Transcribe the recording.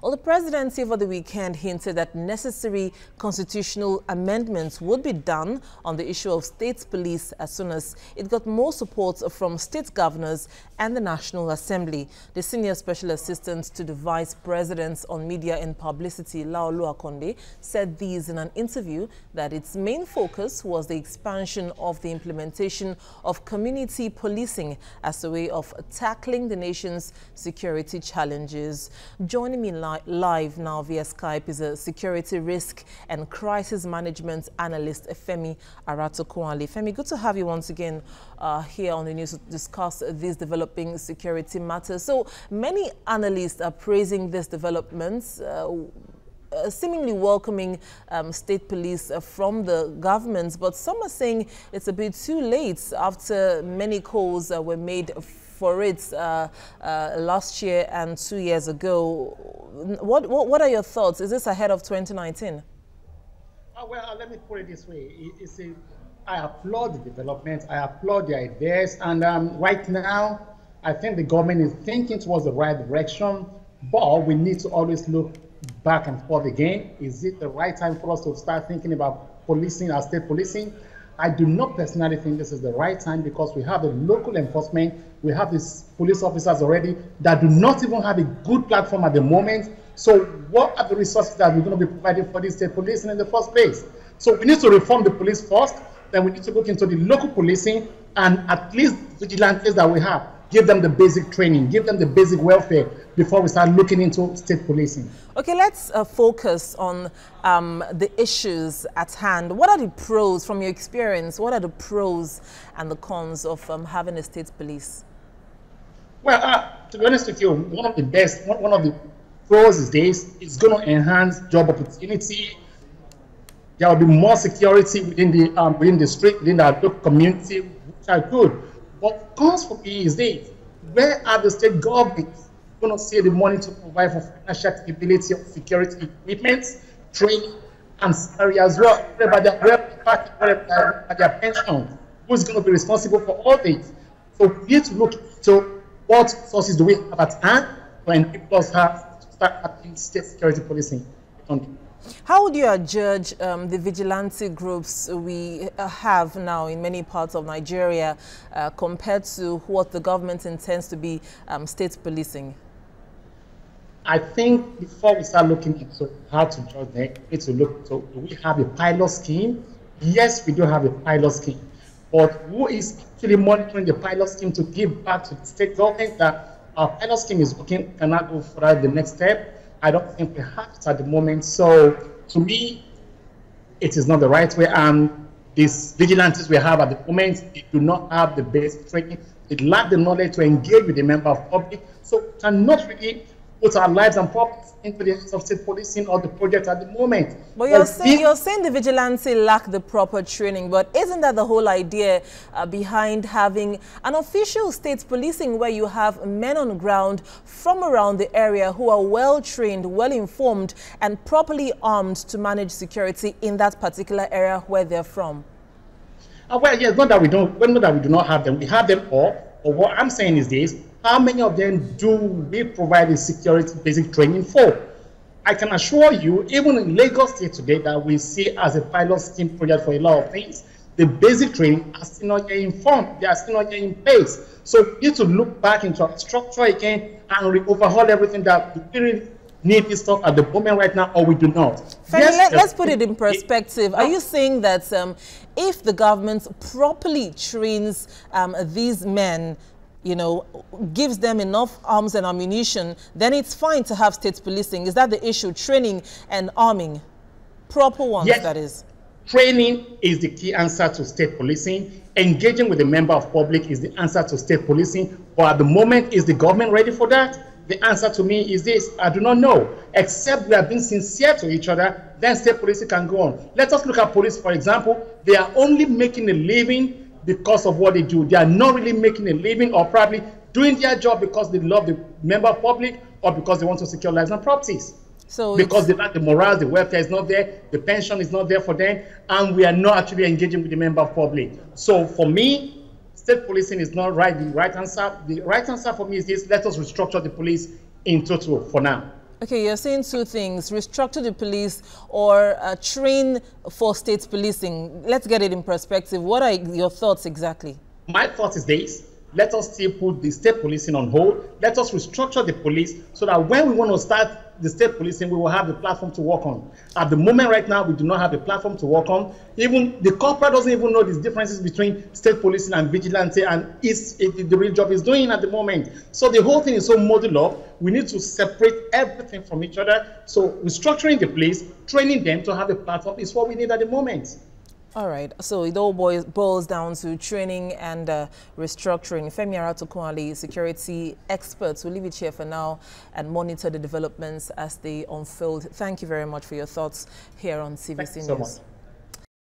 Well, the presidency over the weekend hinted that necessary constitutional amendments would be done on the issue of state police as soon as it got more support from state governors and the National Assembly. The senior special assistant to the vice president on media and publicity, Laolu Akonde, said these in an interview that its main focus was the expansion of the implementation of community policing as a way of tackling the nation's security challenges. Joining me live now via Skype is a security risk and crisis management analyst, Femi Aratokun. Femi, good to have you once again here on the news to discuss these developing security matters. So many analysts are praising these developments, seemingly welcoming state police from the government, but some are saying it's a bit too late after many calls were made for it last year and 2 years ago. What are your thoughts? Is this ahead of 2019? Well, let me put it this way. I applaud the development. I applaud the ideas. And right now, I think the government is thinking towards the right direction, but we need to always look back and forth again. Is it the right time for us to start thinking about policing, our state policing? I do not personally think this is the right time, because we have the local enforcement, we have these police officers already that do not even have a good platform at the moment. So what are the resources that we're going to be providing for this state policing in the first place? So we need to reform the police first, then we need to look into the local policing, and at least vigilantes that we have, give them the basic training, give them the basic welfare before we start looking into state policing. Okay, let's focus on the issues at hand. What are the pros, from your experience, what are the pros and the cons of having a state police? Well, to be honest with you, one of the pros is this: it's going to enhance job opportunity. There will be more security within the street, within the local community, which are good. But cons for me is this: where are the state governments going to see the money to provide for financial capability of security equipment, training, and salary as well? Whatever their pension, who's going to be responsible for all this? So we need to look into what sources do we have at hand when people have to start having state security policing. How would you judge the vigilante groups we have now in many parts of Nigeria compared to what the government intends to be state policing? I think before we start looking into how to judge them, we need to look into, do we have a pilot scheme? Yes, we do have a pilot scheme. But who is actually monitoring the pilot scheme to give back to the state government that our pilot scheme is working, cannot go further the next step? I don't think we have it at the moment. So to me, it is not the right way. And these vigilantes we have at the moment, they do not have the basic training. They lack the knowledge to engage with the member of public. So we cannot really put our lives and properties into the hands of state policing or the project at the moment. But you're saying the vigilante lack the proper training, but isn't that the whole idea behind having an official state policing, where you have men on the ground from around the area who are well trained, well informed, and properly armed to manage security in that particular area where they're from? Well, yes, not that we do not have them. We have them all. But what I'm saying is this: how many of them do we provide the security basic training for? I can assure you, even in Lagos State today, that we see as a pilot scheme project for a lot of things, the basic training are still not yet informed. They are still not yet in place. So we need to look back into our structure again and overhaul everything that we really need this stuff at the moment right now, or we do not. Yes, let's put it in perspective. Are you saying that if the government properly trains these men, gives them enough arms and ammunition, then it's fine to have state policing? Is that the issue? Training and arming? Proper ones, yes. That is. Training is the key answer to state policing. Engaging with the member of public is the answer to state policing. But at the moment, is the government ready for that? The answer to me is this: I do not know. Except we are being sincere to each other, then state policing can go on. Let us look at police, for example. They are only making a living because of what they do. They are not really making a living, or probably doing their job because they love the member of public, or because they want to secure lives and properties. So because they lack the morale, the welfare is not there, the pension is not there for them, and we are not actually engaging with the member of public. So for me, state policing is not the right answer. The right answer for me is this: let us restructure the police in total for now. Okay, you're saying two things: restructure the police or train for state policing. Let's get it in perspective. What are your thoughts exactly? My thought is this: let us still put the state policing on hold. Let us restructure the police so that when we want to start the state policing, we will have a platform to work on. At the moment right now, we do not have a platform to work on. Even the corporate doesn't even know the differences between state policing and vigilante and the real job is doing at the moment. So the whole thing is so muddled up. We need to separate everything from each other. So restructuring the police, training them to have a platform is what we need at the moment. All right, so it all boils down to training and restructuring. Femi Aratokun, security experts, will leave it here for now and monitor the developments as they unfold. Thank you very much for your thoughts here on CVC News. So much.